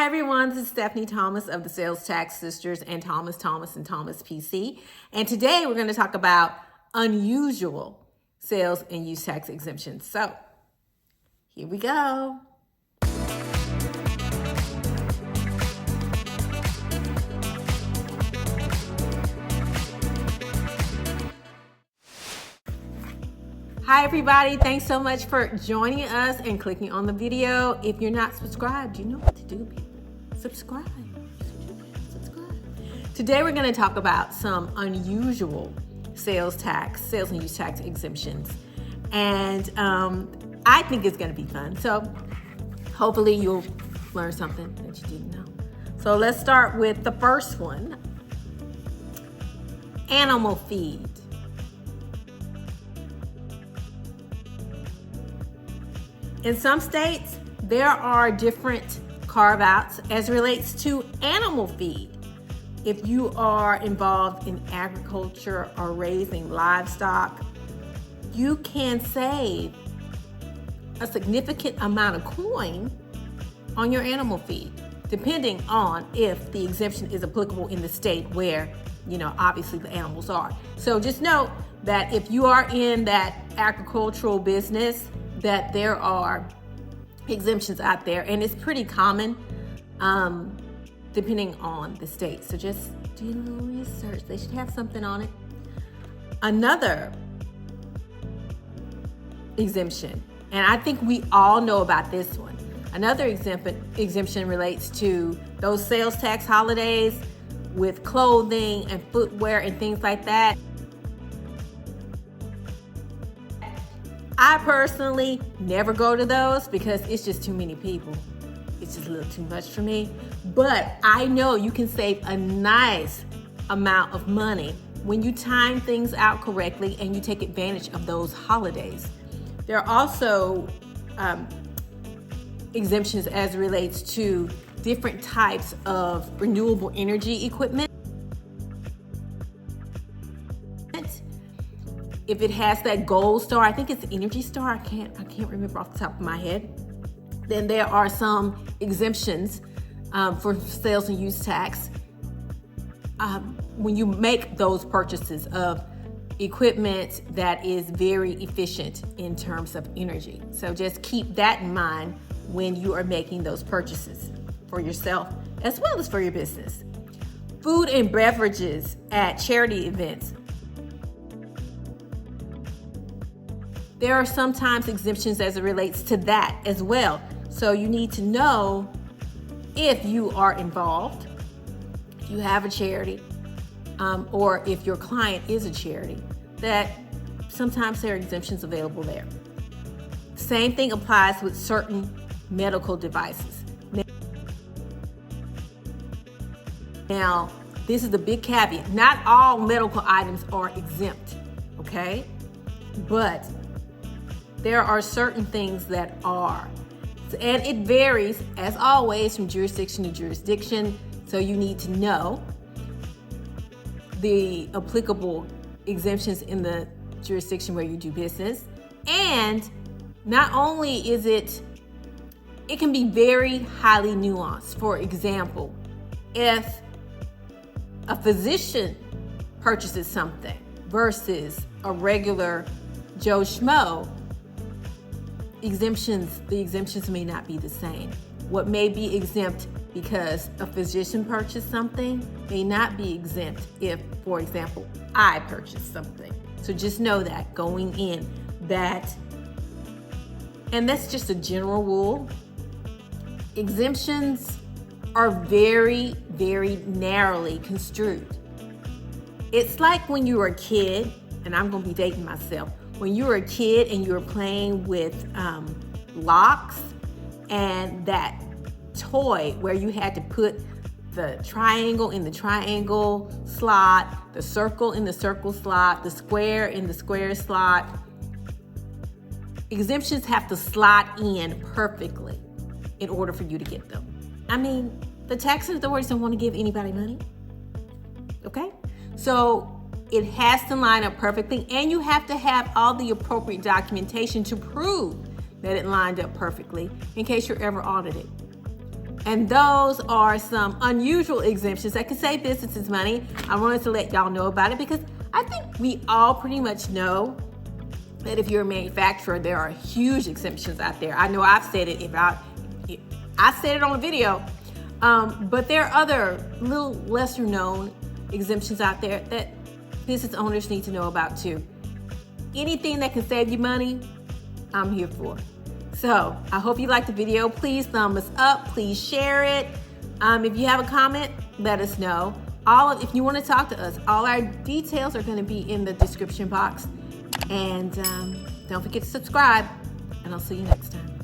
Hi everyone, this is Stephanie Thomas of the Sales Tax Sisters and Thomas and Thomas PC. And today we're going to talk about unusual sales and use tax exemptions. So here we go. Hi everybody, thanks so much for joining us and clicking on the video. If you're not subscribed, you know what to do, people. Subscribe. Today we're going to talk about some unusual sales and use tax exemptions. And I think it's going to be fun. So hopefully you'll learn something that you didn't know. So let's start with the first one. Animal feed. In some states, there are different carve-outs as relates to animal feed. If you are involved in agriculture or raising livestock, you can save a significant amount of coin on your animal feed, depending on if the exemption is applicable in the state where, obviously the animals are. So just note that if you are in that agricultural business, that there are exemptions out there, and it's pretty common depending on the state. So just do a little research. They should have something on it. Another exemption, and I think we all know about this one. Another exemption relates to those sales tax holidays with clothing and footwear and things like that. I personally never go to those because it's just too many people. It's just a little too much for me. But I know you can save a nice amount of money when you time things out correctly and you take advantage of those holidays. There are also exemptions as it relates to different types of renewable energy equipment. If it has that gold star, I think it's Energy Star, I can't remember off the top of my head, then there are some exemptions for sales and use tax when you make those purchases of equipment that is very efficient in terms of energy. So just keep that in mind when you are making those purchases for yourself as well as for your business. Food and beverages at charity events. There are sometimes exemptions as it relates to that as well. So you need to know if you are involved, if you have a charity, or if your client is a charity, that sometimes there are exemptions available there. Same thing applies with certain medical devices. Now, this is the big caveat. Not all medical items are exempt, okay? But there are certain things that are. And it varies, as always, from jurisdiction to jurisdiction. So you need to know the applicable exemptions in the jurisdiction where you do business. And not only is it can be very highly nuanced. For example, if a physician purchases something versus a regular Joe Schmo, the exemptions may not be the same. What may be exempt because a physician purchased something may not be exempt if, for example, I purchased something. So just know that going in and that's just a general rule. Exemptions are very, very narrowly construed. It's like when you were a kid, and I'm going to be dating myself, when you were a kid and you were playing with locks and that toy where you had to put the triangle in the triangle slot, the circle in the circle slot, the square in the square slot. Exemptions have to slot in perfectly in order for you to get them. I mean, the tax authorities don't want to give anybody money, okay? So it has to line up perfectly, and you have to have all the appropriate documentation to prove that it lined up perfectly in case you're ever audited. And those are some unusual exemptions that can save businesses money. I wanted to let y'all know about it because I think we all pretty much know that if you're a manufacturer, there are huge exemptions out there. I know I've said it, I've said it on a video, but there are other little lesser known exemptions out there that business owners need to know about too. Anything that can save you money, I'm here for. So I hope you liked the video. Please thumb us up. Please share it. If you have a comment, let us know. If you want to talk to us, all our details are going to be in the description box. And don't forget to subscribe. And I'll see you next time.